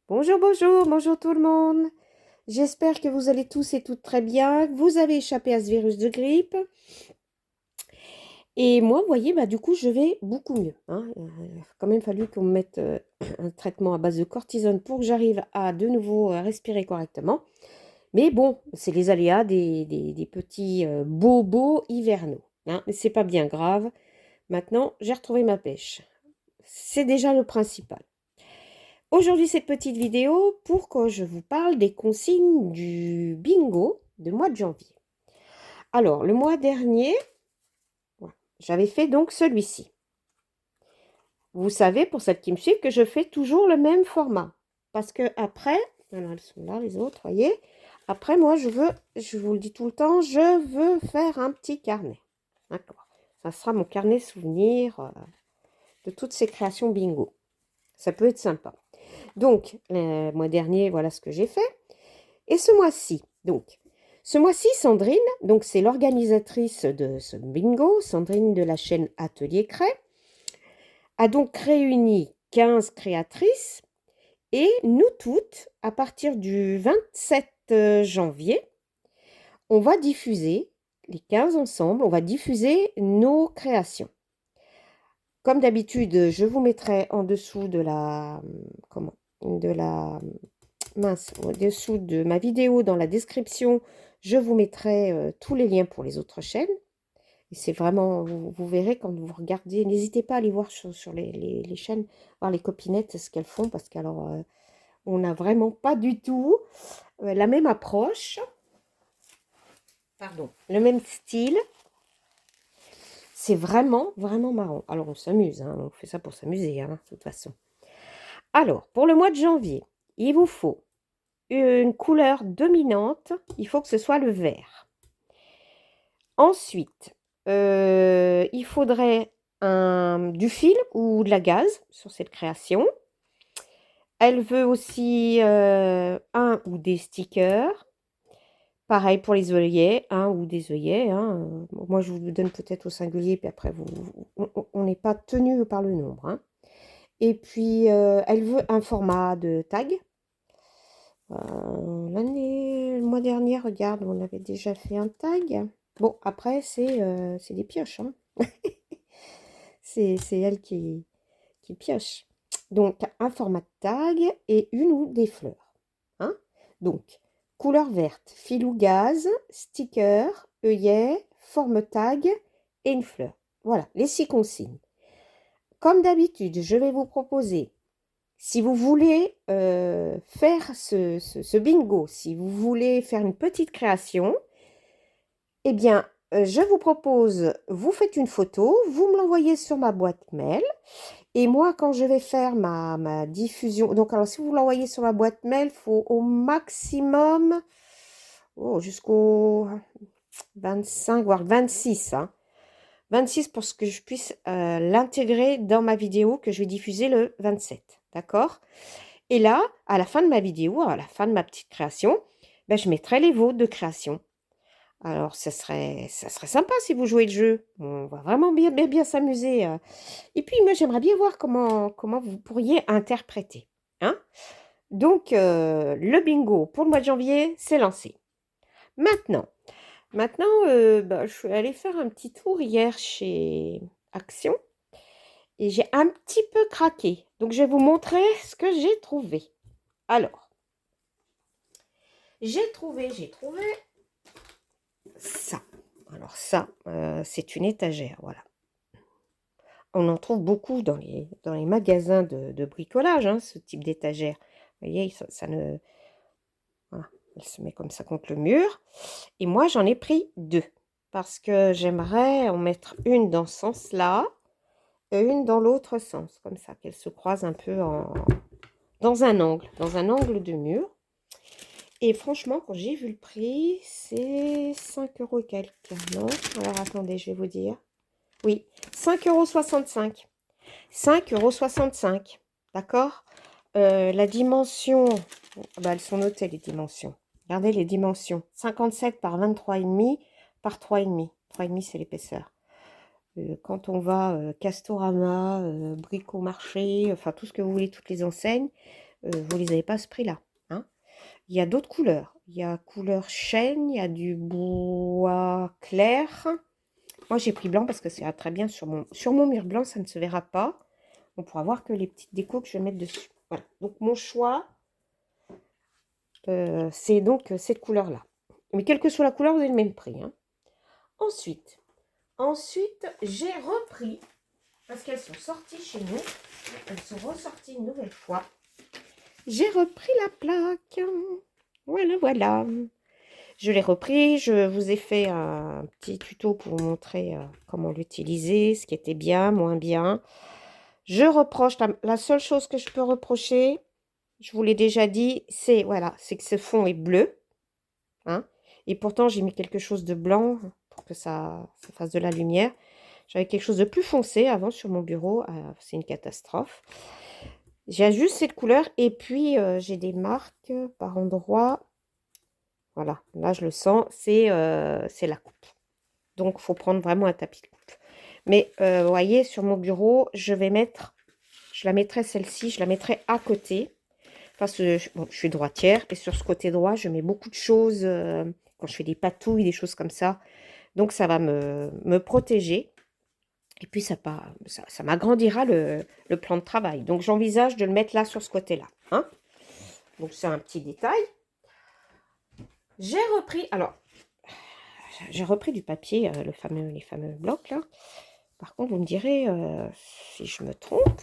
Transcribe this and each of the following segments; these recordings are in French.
Bonjour, bonjour, bonjour tout le monde. J'espère que vous allez tous et toutes très bien, que vous avez échappé à ce virus de grippe. Et moi, vous voyez, du coup, je vais beaucoup mieux, hein. Il a quand même fallu qu'on me mette un traitement à base de cortisone pour que j'arrive à de nouveau respirer correctement. Mais bon, c'est les aléas des petits bobos hivernaux, hein. Mais c'est pas bien grave. Maintenant, j'ai retrouvé ma pêche. C'est déjà le principal. Aujourd'hui, cette petite vidéo pour que je vous parle des consignes du bingo du mois de janvier. Alors, le mois dernier, voilà, j'avais fait donc celui-ci. Vous savez, pour celles qui me suivent, que je fais toujours le même format. Parce que après, alors elles sont là les autres, voyez. Après, moi, je vous le dis tout le temps, je veux faire un petit carnet. D'accord. Ça sera mon carnet souvenir de toutes ces créations bingo. Ça peut être sympa. Donc, le mois dernier, voilà ce que j'ai fait. Et ce mois-ci, Sandrine, donc c'est l'organisatrice de ce bingo, Sandrine de la chaîne Atelier Cray, a donc réuni 15 créatrices et nous toutes, à partir du 27 janvier, on va diffuser, les 15 ensemble, on va diffuser nos créations. Comme d'habitude, je vous mettrai en dessous de la, de la, mince, au-dessous de ma vidéo, dans la description, je vous mettrai tous les liens pour les autres chaînes. Et c'est vraiment, vous verrez quand vous regardez, n'hésitez pas à aller voir sur les chaînes, voir les copinettes, ce qu'elles font, parce qu'alors, on n'a vraiment pas du tout la même approche, pardon, le même style. C'est vraiment, vraiment marrant. Alors, on s'amuse, hein, on fait ça pour s'amuser, hein, de toute façon. Alors, pour le mois de janvier, il vous faut une couleur dominante, il faut que ce soit le vert. Ensuite, il faudrait du fil ou de la gaze sur cette création. Elle veut aussi un ou des stickers. Pareil pour les œillets, un ou des œillets, hein. Moi, je vous donne peut-être au singulier, puis après, on n'est pas tenu par le nombre, hein. Et puis, elle veut un format de tag. Le mois dernier, regarde, on avait déjà fait un tag. Bon, après, c'est des pioches, hein. C'est elle qui pioche. Donc, un format de tag et une ou des fleurs, hein. Donc, couleur verte, fil ou gaz, sticker, œillet, forme tag et une fleur. Voilà, les 6 consignes. Comme d'habitude, je vais vous proposer, si vous voulez faire ce bingo, si vous voulez faire une petite création, eh bien, je vous propose, vous faites une photo, vous me l'envoyez sur ma boîte mail. Et moi, quand je vais faire ma diffusion, donc alors si vous l'envoyez sur ma boîte mail, il faut au maximum, jusqu'au 25, voire 26, hein. 26 pour que je puisse l'intégrer dans ma vidéo que je vais diffuser le 27, d'accord? Et là, à la fin de ma vidéo, à la fin de ma petite création, je mettrai les vôtres de création. Alors, ça serait sympa si vous jouez le jeu. On va vraiment bien, bien, bien s'amuser. Et puis, moi, j'aimerais bien voir comment vous pourriez interpréter, hein? Donc, le bingo pour le mois de janvier, c'est lancé. Maintenant, je suis allée faire un petit tour hier chez Action et j'ai un petit peu craqué. Donc, je vais vous montrer ce que j'ai trouvé. Alors, j'ai trouvé ça. Alors ça, c'est une étagère, voilà. On en trouve beaucoup dans les magasins de bricolage, hein, ce type d'étagère. Vous voyez, ça ne... Voilà, elle se met comme ça contre le mur. Et moi, j'en ai pris 2. Parce que j'aimerais en mettre une dans ce sens-là et une dans l'autre sens. Comme ça, qu'elles se croisent un peu dans un angle de mur. Et franchement, quand j'ai vu le prix, c'est 5 € et quelques. Non? Alors attendez, je vais vous dire. Oui, 5,65 €. 5,65 €. D'accord? La dimension, elles sont notées les dimensions. Regardez les dimensions. 57 par 23,5 par 3,5. 3,5 c'est l'épaisseur. Quand on va Castorama, Bricomarché, enfin tout ce que vous voulez, toutes les enseignes, vous les avez pas à ce prix-là, hein. Il y a d'autres couleurs. Il y a couleur chêne, il y a du bois clair. Moi, j'ai pris blanc parce que c'est très bien sur mon mur blanc, ça ne se verra pas. On pourra voir que les petites décos que je vais mettre dessus. Voilà. Donc, mon choix, c'est donc cette couleur-là. Mais quelle que soit la couleur, vous avez le même prix, hein. Ensuite, j'ai repris, parce qu'elles sont sorties chez nous, elles sont ressorties une nouvelle fois. J'ai repris la plaque. Voilà, voilà. Je l'ai repris, je vous ai fait un petit tuto pour vous montrer comment l'utiliser, ce qui était bien, moins bien. Je reproche, la seule chose que je peux reprocher, je vous l'ai déjà dit, c'est voilà, c'est que ce fond est bleu, hein, et pourtant j'ai mis quelque chose de blanc pour que ça fasse de la lumière. J'avais quelque chose de plus foncé avant sur mon bureau, c'est une catastrophe. J'ai juste cette couleur et puis j'ai des marques par endroits. Voilà, là je le sens, c'est la coupe. Donc il faut prendre vraiment un tapis de coupe. Mais vous voyez, sur mon bureau, je la mettrai celle-ci, je la mettrai à côté. Parce que bon, je suis droitière et sur ce côté droit, je mets beaucoup de choses quand je fais des patouilles, des choses comme ça. Donc ça va me protéger. Et puis ça m'agrandira le plan de travail. Donc j'envisage de le mettre là sur ce côté-là, hein. Donc c'est un petit détail. J'ai repris du papier, les fameux blocs là. Par contre, vous me direz si je me trompe,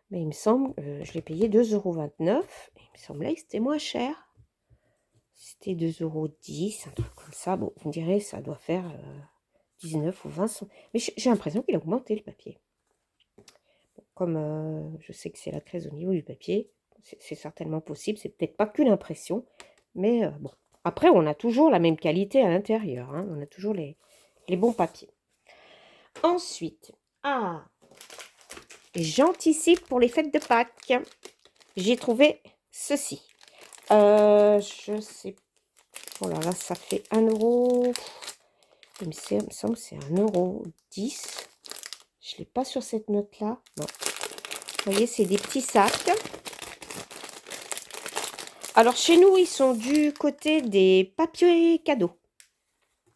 mais il me semble, je l'ai payé 2,29 €. Il me semblait que c'était moins cher. C'était 2,10 €, un truc comme ça. Bon, vous me direz, ça doit faire 19 ou 20 centimes. Mais j'ai l'impression qu'il a augmenté le papier. Bon, comme je sais que c'est la crise au niveau du papier, c'est certainement possible. C'est peut-être pas qu'une impression, mais bon. Après, on a toujours la même qualité à l'intérieur, hein. On a toujours les bons papiers. Ensuite, j'anticipe pour les fêtes de Pâques. J'ai trouvé ceci. Je sais. Oh là là, ça fait 1 €. Il me semble que c'est 1,10 €. Je ne l'ai pas sur cette note-là. Non. Vous voyez, c'est des petits sacs. Alors, chez nous, ils sont du côté des papiers cadeaux.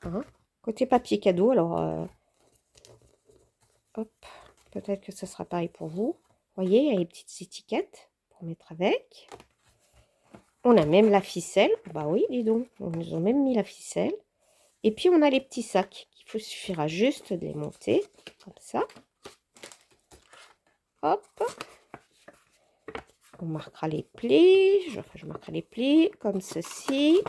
Hein, côté papier cadeau. Alors, hop, peut-être que ça sera pareil pour vous. Vous voyez, il y a les petites étiquettes pour mettre avec. On a même la ficelle. Bah oui, dis donc, on nous a même mis la ficelle. Et puis, on a les petits sacs. Il suffira juste de les monter comme ça. Hop. On marquera les plis. Je marquerai les plis comme ceci.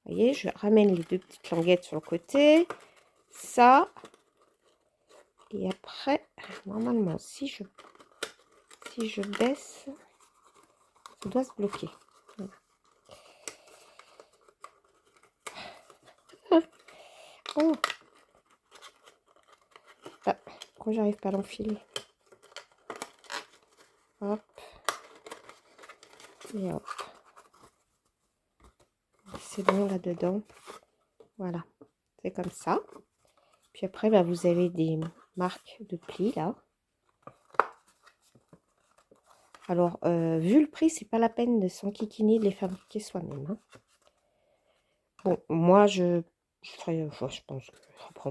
Vous voyez, je ramène les deux petites languettes sur le côté. Ça. Et après, normalement, si je baisse, ça doit se bloquer. Voilà. Oh. Ah, pourquoi j'arrive pas à l'enfiler? Hop. Et hop. C'est bon là-dedans. Voilà. C'est comme ça. Puis après, bah, vous avez des marques de plis là. Alors, vu le prix, c'est pas la peine de s'enquiquiner de les fabriquer soi-même, hein. Bon, moi, je ferai, enfin, je pense que après,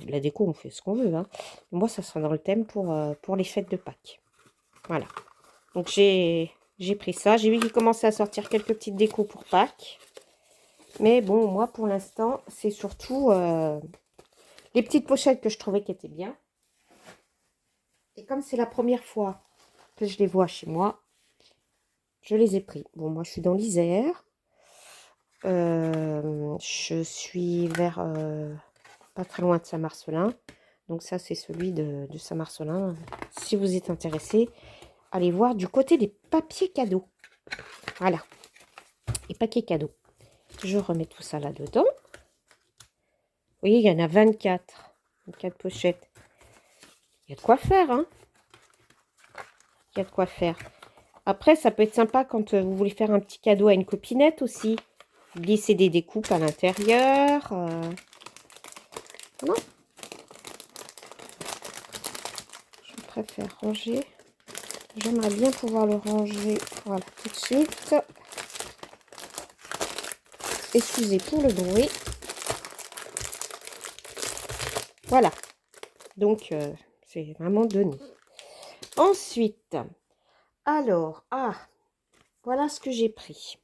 la déco, on fait ce qu'on veut, hein. Moi, ça sera dans le thème pour les fêtes de Pâques. Voilà. Donc, j'ai pris ça. J'ai vu qu'il commençait à sortir quelques petites décos pour Pâques. Mais bon, moi, pour l'instant, c'est surtout les petites pochettes que je trouvais qui étaient bien. Et comme c'est la première fois que je les vois chez moi, je les ai pris. Bon, moi, je suis dans l'Isère. Je suis vers pas très loin de Saint-Marcelin. Donc ça, c'est celui de Saint-Marcelin. Si vous êtes intéressé, allez voir du côté des papiers cadeaux. Voilà. Les papiers cadeaux. Je remets tout ça là-dedans. Vous voyez, il y en a 24. 24 pochettes. Il y a de quoi faire, hein. Il y a de quoi faire. Après, ça peut être sympa quand vous voulez faire un petit cadeau à une copinette aussi. Glisser des découpes à l'intérieur. Non. Je préfère ranger. J'aimerais bien pouvoir le ranger, voilà, tout de suite. Excusez pour le bruit. Voilà, donc c'est vraiment donné. Ensuite, alors, voilà ce que j'ai pris.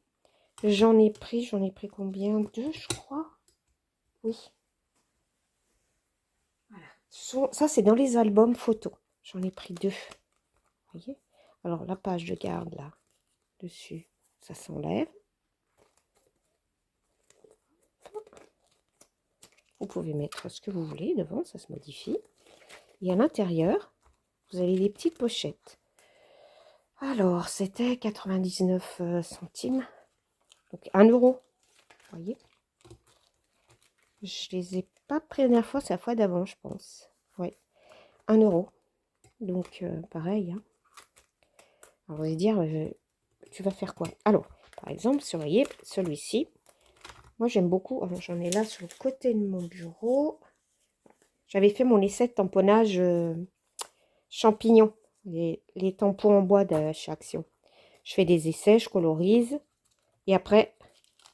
J'en ai pris combien? 2, je crois. Oui. Voilà. Ça, c'est dans les albums photos. J'en ai pris 2. Vous voyez? Alors, la page de garde, là, dessus, ça s'enlève. Vous pouvez mettre ce que vous voulez devant, ça se modifie. Et à l'intérieur, vous avez des petites pochettes. Alors, c'était 99 centimes. Donc, 1 euro. Vous voyez? Je les ai pas pris la dernière fois, c'est la fois d'avant, je pense. Ouais, 1 euro. Donc, pareil. Hein. Alors, vous allez dire, tu vas faire quoi? Alors, par exemple, vous voyez, celui-ci. Moi, j'aime beaucoup. J'en ai là sur le côté de mon bureau. J'avais fait mon essai de tamponnage champignons. Les tampons en bois de chez Action. Je fais des essais, je colorise. Et après,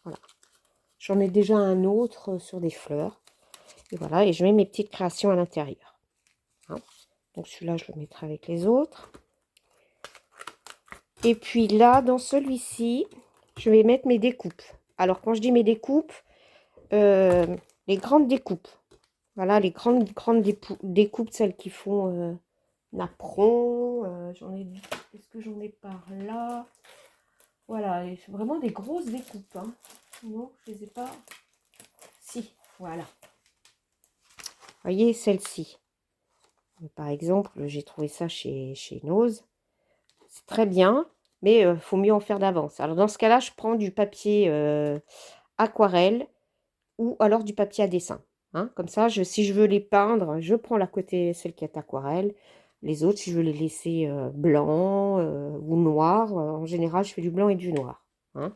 voilà. J'en ai déjà un autre sur des fleurs. Et voilà, et je mets mes petites créations à l'intérieur. Hein. Donc celui-là, je le mettrai avec les autres. Et puis là, dans celui-ci, je vais mettre mes découpes. Alors, quand je dis mes découpes, les grandes découpes. Voilà, les grandes découpes, celles qui font napperon. J'en ai... Est-ce que j'en ai par là? Voilà, c'est vraiment des grosses découpes. Hein. Non, je ne les ai pas. Si, voilà. Vous voyez, celle-ci. Par exemple, j'ai trouvé ça chez Nose. C'est très bien, mais il faut mieux en faire d'avance. Alors, dans ce cas-là, je prends du papier aquarelle ou alors du papier à dessin. Hein. Comme ça, si je veux les peindre, je prends la côté, celle qui est aquarelle. Les autres, si je veux les laisser blanc ou noir, en général, je fais du blanc et du noir. Hein.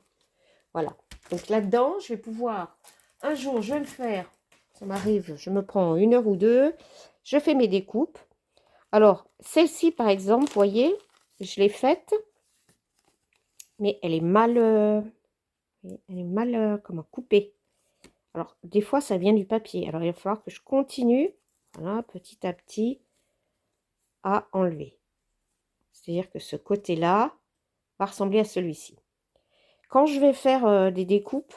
Voilà. Donc là-dedans, je vais pouvoir, un jour, je vais le faire. Ça m'arrive, je me prends 1 heure ou 2. Je fais mes découpes. Alors, celle-ci, par exemple, vous voyez, je l'ai faite, mais elle est mal, comment, coupée. Alors, des fois, ça vient du papier. Alors, il va falloir que je continue, voilà, petit à petit, à enlever. C'est-à-dire que ce côté-là va ressembler à celui-ci. Quand je vais faire des découpes,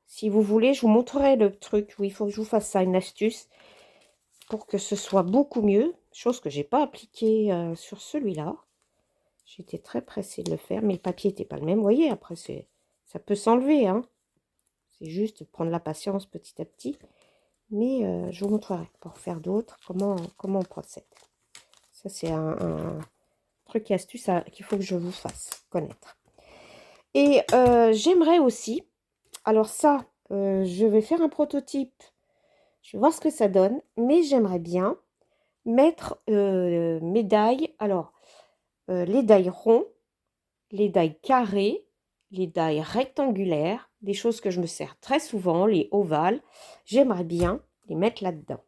si vous voulez, je vous montrerai le truc où il faut que je vous fasse ça, une astuce, pour que ce soit beaucoup mieux. Chose que je n'ai pas appliquée sur celui-là. J'étais très pressée de le faire, mais le papier n'était pas le même. Vous voyez, après, ça peut s'enlever. Hein. C'est juste prendre la patience petit à petit. Mais je vous montrerai pour faire d'autres comment on procède. Ça, c'est un truc et astuce qu'il faut que je vous fasse connaître. Et j'aimerais aussi, alors ça, je vais faire un prototype. Je vais voir ce que ça donne. Mais j'aimerais bien mettre mes dailles. Alors, les dailles ronds, les dailles carrées, les dailles rectangulaires, des choses que je me sers très souvent, les ovales. J'aimerais bien les mettre là-dedans.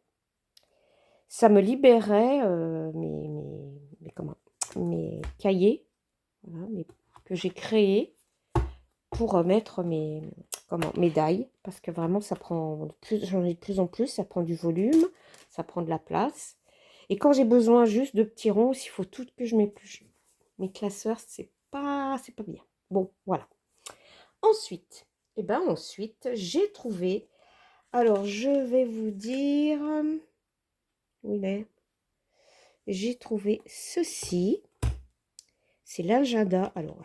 Ça me libérait mes cahiers voilà, que j'ai créés pour mettre mes dailles. Parce que vraiment, ça prend j'en ai de plus en plus, ça prend du volume, ça prend de la place. Et quand j'ai besoin juste de petits ronds, s'il faut tout que je m'épluche. Mes classeurs, c'est pas bien. Bon, voilà. Ensuite, j'ai trouvé. Alors, je vais vous dire. Où il est? J'ai trouvé ceci. C'est l'agenda. Alors,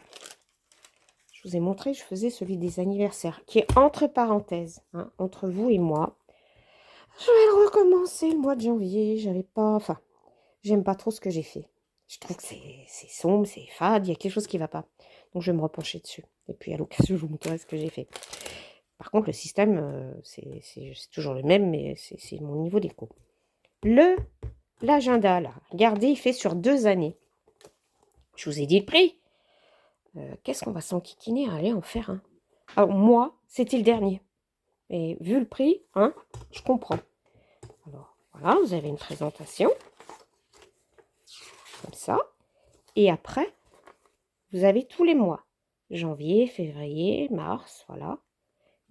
je vous ai montré, je faisais celui des anniversaires, qui est entre parenthèses, hein, entre vous et moi. Je vais le recommencer le mois de janvier. J'aime pas trop ce que j'ai fait. Je trouve que c'est sombre, c'est fade, il y a quelque chose qui ne va pas. Donc, je vais me repencher dessus. Et puis, à l'occasion, je vous montrerai ce que j'ai fait. Par contre, le système, c'est toujours le même, mais c'est mon niveau d'écho. L'agenda, là, regardez, il fait sur 2 années. Je vous ai dit le prix. Qu'est-ce qu'on va s'enquiquiner à aller en faire un? Alors, moi, c'était le dernier. Et vu le prix, hein, je comprends. Alors, voilà, vous avez une présentation. Comme ça. Et après, vous avez tous les mois. Janvier, février, mars, voilà.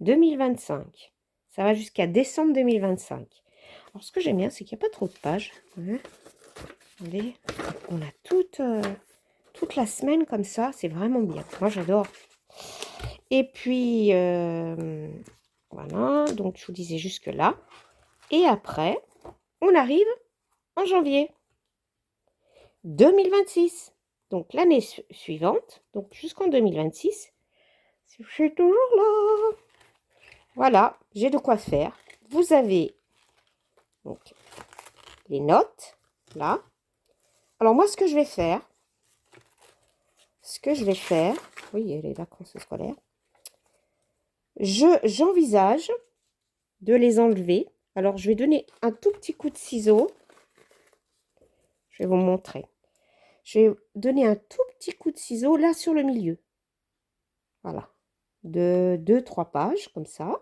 2025. Ça va jusqu'à décembre 2025. Alors, ce que j'aime bien, c'est qu'il n'y a pas trop de pages. Hein. Regardez, on a toute la semaine comme ça. C'est vraiment bien. Moi, j'adore. Et puis, voilà. Donc, je vous disais jusque-là. Et après, on arrive en janvier 2026. Donc, l'année suivante, donc jusqu'en 2026, je suis toujours là. Voilà, j'ai de quoi faire. Vous avez donc les notes, là. Alors, moi, ce que je vais faire, oui, il y a les vacances scolaires, j'envisage de les enlever. Alors, je vais donner un tout petit coup de ciseau. Je vais vous montrer. Je vais donner un tout petit coup de ciseau là sur le milieu. Voilà. De 2-3 pages, comme ça.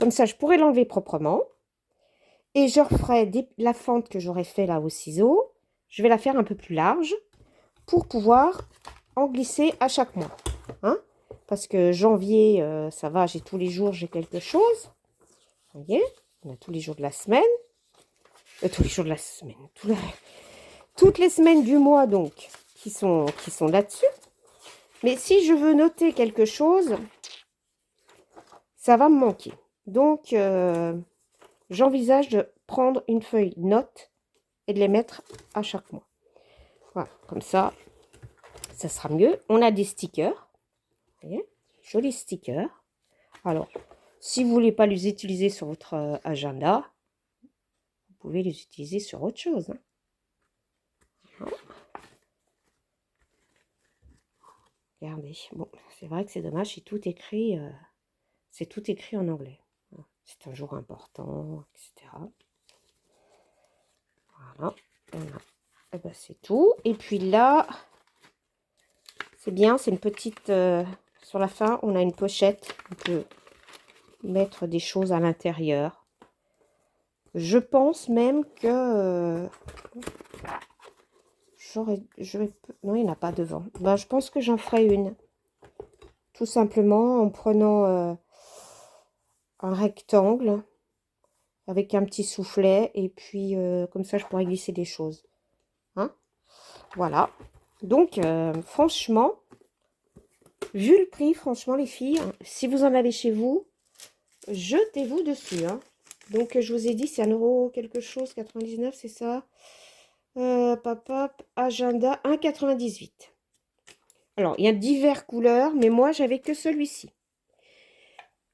Comme ça, je pourrais l'enlever proprement. Et je referai la fente que j'aurais fait là au ciseau. Je vais la faire un peu plus large pour pouvoir en glisser à chaque mois. Hein? Parce que janvier, ça va, j'ai tous les jours, j'ai quelque chose. Vous voyez? On a tous les jours de la semaine. Tous les jours de la semaine. Toutes les semaines du mois, donc, qui sont là-dessus. Mais si je veux noter quelque chose, ça va me manquer. Donc, j'envisage de prendre une feuille note et de les mettre à chaque mois. Voilà, comme ça, ça sera mieux. On a des stickers. Vous voyez, jolis stickers. Alors, si vous ne voulez pas les utiliser sur votre agenda, vous pouvez les utiliser sur autre chose. Hein. Voilà. Regardez. Bon, c'est vrai que c'est dommage, c'est tout écrit en anglais. C'est un jour important, etc. Voilà. Et ben, c'est tout. Et puis là, c'est bien, c'est une petite... sur la fin, on a une pochette. On peut mettre des choses à l'intérieur. Je pense même que... non, il n'y en a pas devant. Ben, je pense que j'en ferai une. Tout simplement en prenant un rectangle avec un petit soufflet. Et puis, comme ça, je pourrais glisser des choses. Hein? Voilà. Donc, franchement, vu le prix, franchement, les filles, si vous en avez chez vous, jetez-vous dessus. Hein. Donc, je vous ai dit, c'est 1 euro quelque chose, 99, c'est ça. Agenda 1,98. Alors, il y a diverses couleurs, mais moi, j'avais que celui-ci.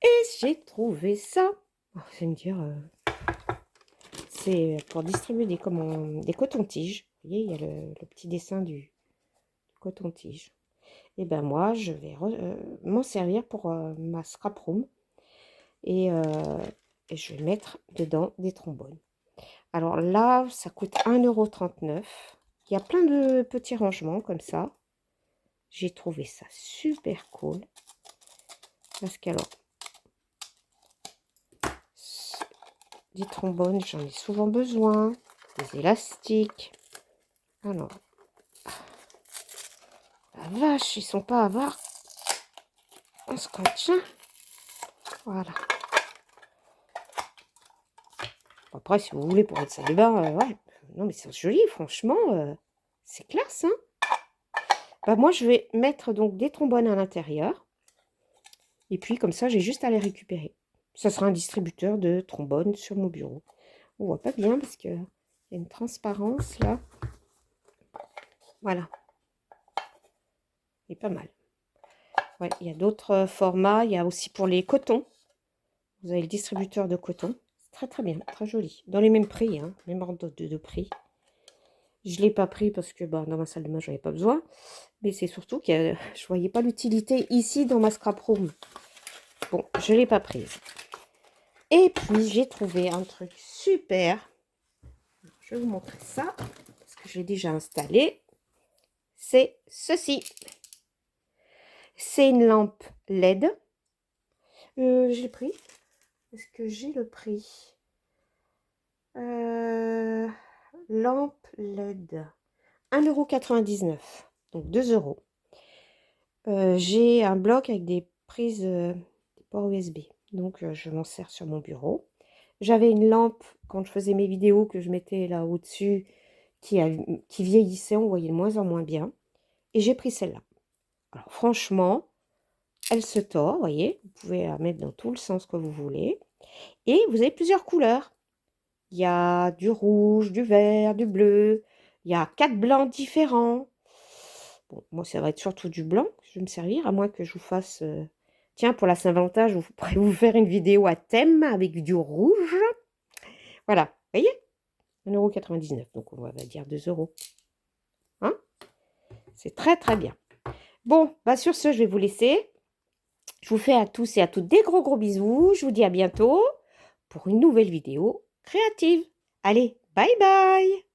Et j'ai trouvé ça. Oh, vous allez me dire, c'est pour distribuer des cotons-tiges. Vous voyez, il y a le petit dessin du coton-tige. Et ben moi, je vais m'en servir pour ma scrap room. Et je vais mettre dedans des trombones. Alors là, ça coûte 1,39 €. Il y a plein de petits rangements comme ça. J'ai trouvé ça super cool. Parce qu'alors, des trombones, j'en ai souvent besoin. Des élastiques. Alors, la vache, ils sont pas avares en scotch. Hein. Voilà. Après, si vous voulez pour votre salle de bain, ouais. Non, mais c'est joli, franchement. C'est classe, hein. Bah, moi, je vais mettre donc des trombones à l'intérieur. Et puis, comme ça, j'ai juste à les récupérer. Ça sera un distributeur de trombones sur mon bureau. On voit pas bien parce qu'il y a une transparence là. Voilà. Il est pas mal. Ouais, il y a d'autres formats. Il y a aussi pour les cotons. Vous avez le distributeur de coton. C'est très très bien, très joli. Dans les mêmes prix, hein, même ordre de prix. Je ne l'ai pas pris parce que dans ma salle de bain, je n'en avais pas besoin. Mais c'est surtout que je ne voyais pas l'utilité ici dans ma scrap room. Bon, je ne l'ai pas prise. Et puis, j'ai trouvé un truc super. Je vais vous montrer ça. Parce que je l'ai déjà installé. C'est ceci. C'est une lampe LED. J'ai pris. Est-ce que j'ai le prix? Lampe LED. 1,99 €. donc 2 €. J'ai un bloc avec des prises, des ports USB, donc je m'en sers sur mon bureau. J'avais une lampe, quand je faisais mes vidéos, que je mettais là au-dessus, qui vieillissait, on voyait de moins en moins bien, et j'ai pris celle-là. Alors franchement, elle se tord, vous voyez, vous pouvez la mettre dans tout le sens que vous voulez, et vous avez plusieurs couleurs. Il y a du rouge, du vert, du bleu, il y a 4 blancs différents. Bon, moi, ça va être surtout du blanc que je vais me servir, à moins que je vous fasse... Tiens, pour la Saint-Valentin, je pourrais vous faire une vidéo à thème avec du rouge. Voilà, vous voyez, 1,99 €, donc on va dire 2 €. Hein? C'est très très bien. Bon, bah sur ce, je vais vous laisser. Je vous fais à tous et à toutes des gros gros bisous. Je vous dis à bientôt pour une nouvelle vidéo créative. Allez, bye bye!